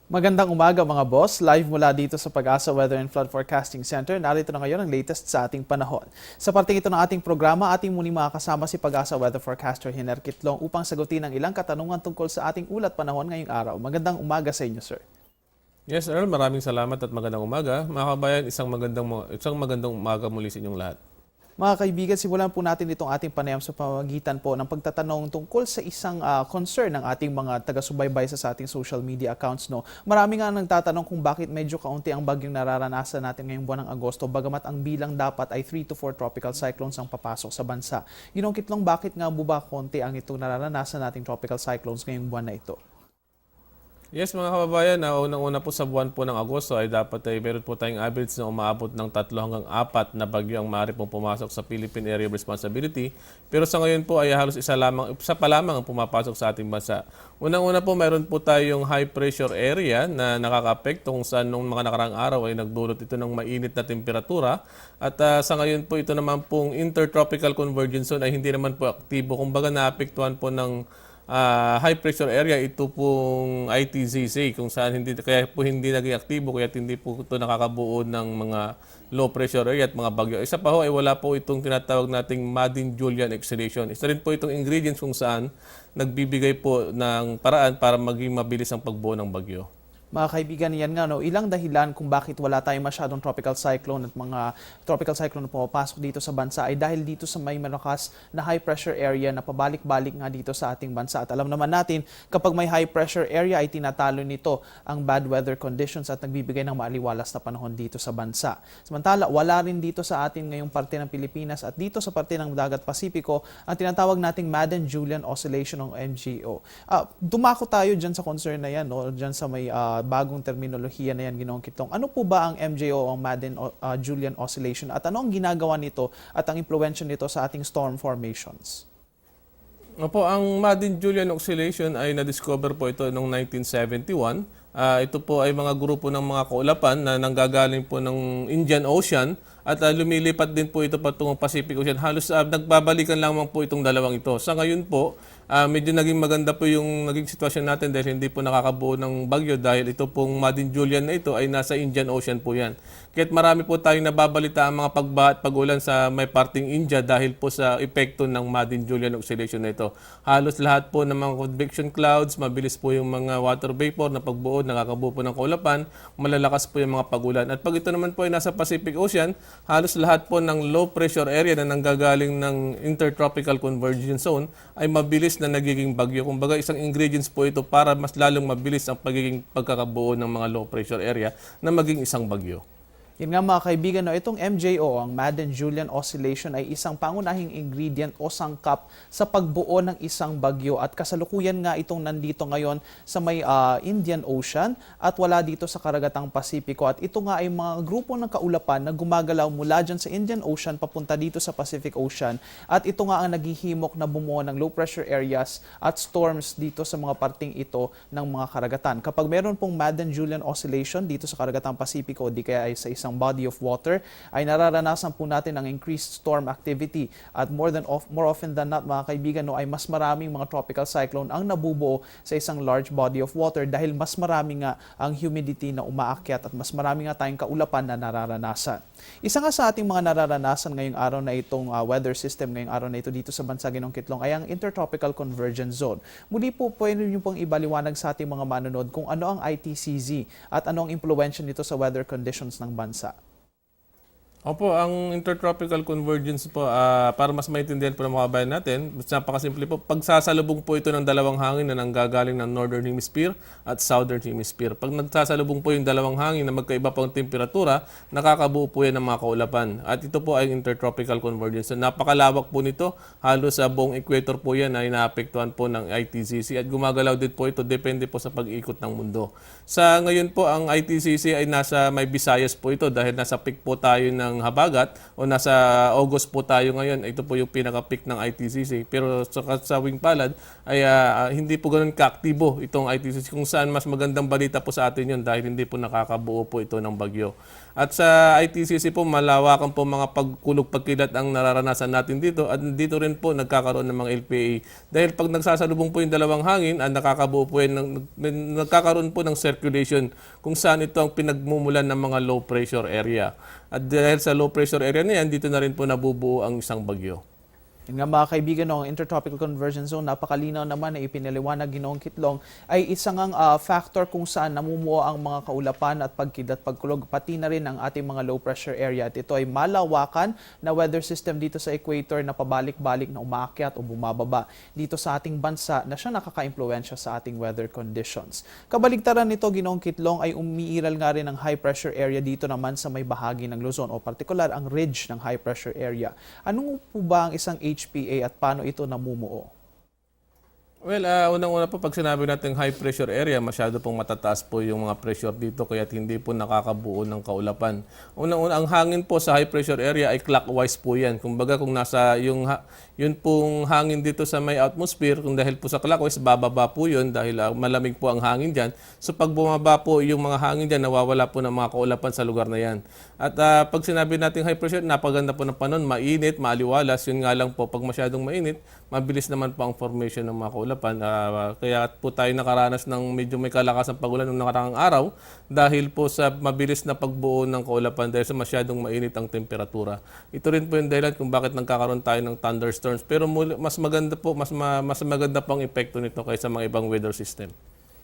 Magandang umaga mga boss, live mula dito sa Pag-asa Weather and Flood Forecasting Center. Narito na ngayon ang latest sa ating panahon. Sa parting ito ng ating programa, ating muli makakasama si Pag-asa Weather Forecaster Hiner Kitlong upang sagutin ang ilang katanungan tungkol sa ating ulat panahon ngayong araw. Magandang umaga sa inyo, sir. Yes, Earl, maraming salamat at magandang umaga. Mga kabayan, isang magandang umaga muli sa inyong lahat. Mga kaibigan, simulan po natin itong ating panayam sa pamamagitan po ng pagtatanong tungkol sa isang concern ng ating mga taga-subaybay sa ating social media accounts. No? Marami nga nagtatanong kung bakit medyo kaunti ang bagyong nararanasan natin ngayong buwan ng Agosto, bagamat ang bilang dapat ay 3 to 4 tropical cyclones ang papasok sa bansa. Ginong Kitlong, bakit nga buba konti ang itong nararanasan nating tropical cyclones ngayong buwan na ito? Yes, mga kababayan, unang-una po sa buwan po ng Agosto ay dapat ay meron po tayong average na umaabot ng 3 hanggang 4 na bagyo ang maaari pong pumasok sa Philippine Area of Responsibility. Pero sa ngayon po ay halos isa pa lamang ang pumapasok sa ating bansa. Unang-una po meron po tayong high pressure area na nakakaapekto kung saan nung mga nakarang araw ay nagdulot ito ng mainit na temperatura. At sa ngayon po ito naman pong intertropical convergence zone ay hindi naman po aktibo. Kumbaga naapektuhan po ng high pressure area ito pong ITCC kung saan kaya po hindi naging aktibo kaya hindi po ito nakakabuo ng mga low pressure area at mga bagyo. Isa pa ho ay wala po itong tinatawag nating Madden-Julian exhalation. Isa rin po itong ingredients kung saan nagbibigay po ng paraan para maging mabilis ang pagbuo ng bagyo. Mga kaibigan, yan nga, no, ilang dahilan kung bakit wala tayong masyadong tropical cyclone at mga tropical cyclone na pumapasok dito sa bansa ay dahil dito sa may malakas na high pressure area na pabalik-balik nga dito sa ating bansa. At alam naman natin, kapag may high pressure area ay tinatalo nito ang bad weather conditions at nagbibigay ng maaliwalas na panahon dito sa bansa. Samantala, wala rin dito sa atin ngayong parte ng Pilipinas at dito sa parte ng Dagat Pasipiko ang tinatawag nating Madden-Julian Oscillation ng MJO. Dumako tayo dyan sa concern na yan, no, dyan sa may bagong terminolohiya na yan, Ginoong Kitlong. Ano po ba ang MJO, ang Madden-Julian Oscillation, at ano ang ginagawa nito at ang impluensya nito sa ating storm formations? Opo, ang Madden-Julian Oscillation ay na-discover po ito noong 1971. Ito po ay mga grupo ng mga kaulapan na nanggagaling po ng Indian Ocean at lumilipat din po ito patungong Pacific Ocean. Halos nagbabalikan lamang po itong dalawang ito. Sa ngayon po, medyo naging maganda po yung naging sitwasyon natin dahil hindi po nakakabuo ng bagyo dahil ito pong Madden-Julian na ito ay nasa Indian Ocean po yan. Kaya't marami po tayong nababalita ang mga pagbaha at pag-ulan sa may parting India dahil po sa epekto ng Madden-Julian Oscillation na ito. Halos lahat po ng mga convection clouds, mabilis po yung mga water vapor na pagbuo, nakakabuo po ng kaulapan, malalakas po yung mga pag-ulan. At pag ito naman po ay nasa Pacific Ocean, halos lahat po ng low pressure area na nanggagaling ng intertropical convergence zone ay mabilis na nagiging bagyo. Kumbaga isang ingredients po ito para mas lalong mabilis ang pagiging pagkakabuo ng mga low pressure area na maging isang bagyo. Yan nga mga kaibigan, no, itong MJO, ang Madden-Julian Oscillation, ay isang pangunahing ingredient o sangkap sa pagbuo ng isang bagyo at kasalukuyan nga itong nandito ngayon sa may Indian Ocean at wala dito sa karagatang Pasipiko. At ito nga ay mga grupo ng kaulapan na gumagalaw mula dyan sa Indian Ocean papunta dito sa Pacific Ocean at ito nga ang naghihimok na bumuo ng low pressure areas at storms dito sa mga parting ito ng mga karagatan. Kapag meron pong Madden-Julian Oscillation dito sa karagatang Pasipiko, di kaya ay sa isang body of water, ay nararanasan po natin ang increased storm activity at more often than not mga kaibigan, no, ay mas maraming mga tropical cyclone ang nabubuo sa isang large body of water dahil mas marami nga ang humidity na umaakyat at mas marami nga tayong kaulapan na nararanasan. Isa nga sa ating mga nararanasan ngayong araw na itong weather system ngayong araw na ito dito sa bansa Ginoong Kitlong ay ang intertropical convergence zone. Muli po pwede niyo pong ibaliwanag sa ating mga manonood kung ano ang ITCZ at ano ang impluensya nito sa weather conditions ng bansa. Opo, ang intertropical convergence po, para mas maintindihan po ng mga kabayan natin, mas napakasimple po, pagsasalubong po ito ng dalawang hangin na nanggagaling ng Northern Hemisphere at Southern Hemisphere. Pag nagsasalubong po yung dalawang hangin na magkaiba pang temperatura, nakakabuo po yan ng mga kaulapan. At ito po ay intertropical convergence. So, napakalawak po nito, halos sa buong equator po yan ay naapektuhan po ng ITCC at gumagalaw din po ito, depende po sa pag-ikot ng mundo. Sa ngayon po, ang ITCC ay nasa may Visayas po ito dahil nasa peak po tayo ng ng habagat o nasa August po tayo ngayon. Ito po yung pinaka-peak ng ITCC. Pero sa wing palad ay hindi po ganun kaaktibo itong ITCC kung saan mas magandang balita po sa atin yun dahil hindi po nakakabuo po ito ng bagyo. At sa ITCC po, malawakan po mga pagkulog pagkilat ang nararanasan natin dito at dito rin po nagkakaroon ng mga LPA. Dahil pag nagsasalubong po yung dalawang hangin, nakakabuo po yan, nagkakaroon po ng circulation kung saan ito ang pinagmumulan ng mga low pressure area. At dahil sa low pressure area na yan, dito na rin po nabubuo ang isang bagyo. Yun nga mga kaibigan, ang Intertropical Convergence Zone, napakalinaw naman na ipinaliwanag Ginoong Kitlong ay isang factor kung saan namumuo ang mga kaulapan at pagkidlat pagkulog, pati na rin ang ating mga low pressure area. At ito ay malawakan na weather system dito sa equator na pabalik-balik na umaakyat o bumababa dito sa ating bansa na siya nakaka-impluwensya sa ating weather conditions. Kabaligtaran nito, Ginoong Kitlong, ay umiiral nga rin ang high pressure area dito naman sa may bahagi ng Luzon o partikular ang ridge ng high pressure area. Anong po ba ang isang HPA at paano ito namumuo? Well, unang-una po pag sinabi natin high pressure area, masyado pong matataas po yung mga pressure dito kaya hindi po nakakabuo ng kaulapan. Unang-una, ang hangin po sa high pressure area ay clockwise po yan. Kumbaga kung nasa yun pong hangin dito sa may atmosphere, kung dahil po sa clockwise, bababa po yun dahil malamig po ang hangin dyan. So pag bumaba po yung mga hangin dyan, nawawala po ng mga kaulapan sa lugar na yan. At pag sinabi natin high pressure, napaganda po ng panahon, mainit, maaliwalas. Yun nga lang po, pag masyadong mainit, mabilis naman po ang formation ng mga kaulapan. Kaya po tayo nakaranas ng medyo may kalakasang pagulan ng nakaraang araw dahil po sa mabilis na pagbuo ng kaulapan dahil sa masyadong mainit ang temperatura. Ito rin po yung dahilan kung bakit nagkakaroon tayo ng thunderstorms. Pero mas maganda po, mas maganda po ang epekto nito kaysa mga ibang weather system.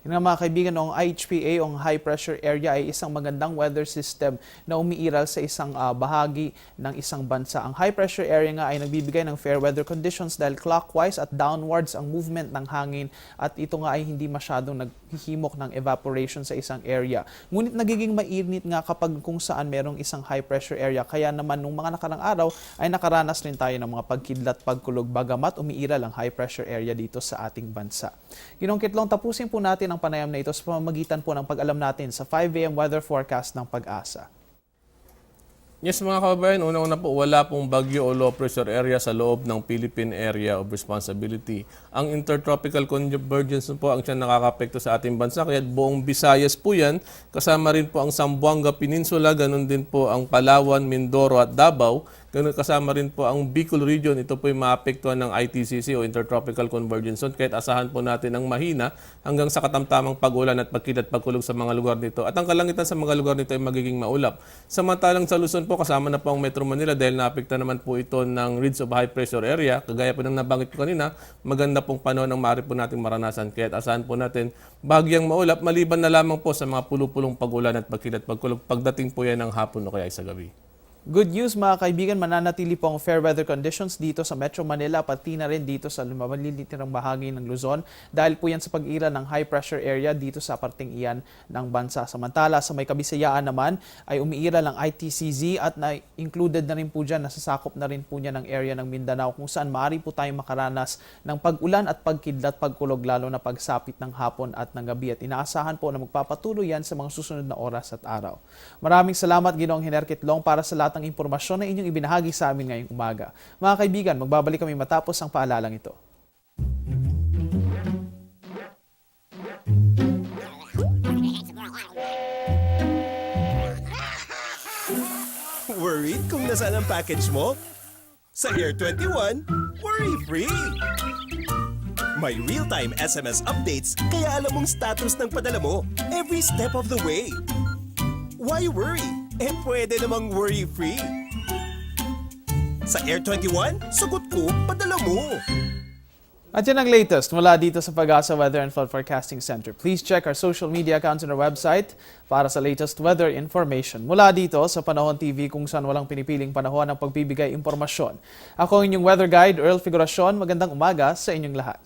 Yun nga mga kaibigan, ang HPA, ang high pressure area ay isang magandang weather system na umiiral sa isang bahagi ng isang bansa. Ang high pressure area nga ay nagbibigay ng fair weather conditions dahil clockwise at downwards ang movement ng hangin at ito nga ay hindi masyadong naghihimok ng evaporation sa isang area. Ngunit nagiging mainit nga kapag kung saan merong isang high pressure area. Kaya naman nung mga nakarang araw ay nakaranas rin tayo ng mga pagkidlat, pagkulog, bagamat umiiral ang high pressure area dito sa ating bansa. Ginoong Kitlong, tapusin po natin ang panayam na ito sa pamamagitan po ng pag-alam natin sa 5 AM weather forecast ng Pag-asa. Yes mga kababayan, una-una po wala pong bagyo o low pressure area sa loob ng Philippine Area of Responsibility. Ang Intertropical Convergence po ang siyang nakakapekto sa ating bansa, kaya buong Visayas po yan, kasama rin po ang Zamboanga Peninsula, ganun din po ang Palawan, Mindoro at Davao, ganun kasama rin po ang Bicol Region. Ito po yung maapektuhan ng ITCC o Intertropical Convergence Zone, kahit asahan po natin ang mahina hanggang sa katamtamang pag-ulan at pagkilat pagkulog sa mga lugar nito. At ang kalangitan sa mga lugar nito ay magiging maulap. Samantalang sa Luzon po, kasama na po ang Metro Manila dahil naapekta naman po ito ng ridge of high pressure area. Kagaya po ng nabanggit ko kanina, maganda pong panahon ang maaari po nating maranasan. Kaya asahan po natin bahagyang maulap, maliban na lamang po sa mga pulupulong pag-ulan at pagkilat pagkulog pagdating po yan ng hapon o kaya sa gabi. Good news mga kaibigan, mananatili po ang fair weather conditions dito sa Metro Manila pati na rin dito sa malilitirang bahagi ng Luzon dahil po yan sa pag-iral ng high pressure area dito sa parting iyan ng bansa. Samantala sa may Kabisayaan naman ay umiiral ang ITCZ at included na rin po dyan, nasasakop na rin po niya ng area ng Mindanao kung saan maaari po tayong makaranas ng pag-ulan at pagkidlat, pagkulog lalo na pagsapit ng hapon at ng gabi at inaasahan po na magpapatuloy yan sa mga susunod na oras at araw. Maraming salamat Ginoong Hiner Kitlong para sa lahat ng impormasyon na inyong ibinahagi sa amin ngayong umaga. Mga kaibigan, magbabalik kami matapos ang paalalang ito. Worried kung nasaan ang package mo? Sa Air 21, worry-free! May real-time SMS updates kaya alam mong status ng padala mo every step of the way. Why worry? Pwede namang worry-free. Sa Air 21, sagot ko, padala mo. At yan ang latest mula dito sa Pag-asa Weather and Flood Forecasting Center. Please check our social media accounts on our website para sa latest weather information. Mula dito sa Panahon TV kung saan walang pinipiling panahon ang pagbibigay impormasyon. Ako ang inyong weather guide, Earl Figuracion. Magandang umaga sa inyong lahat.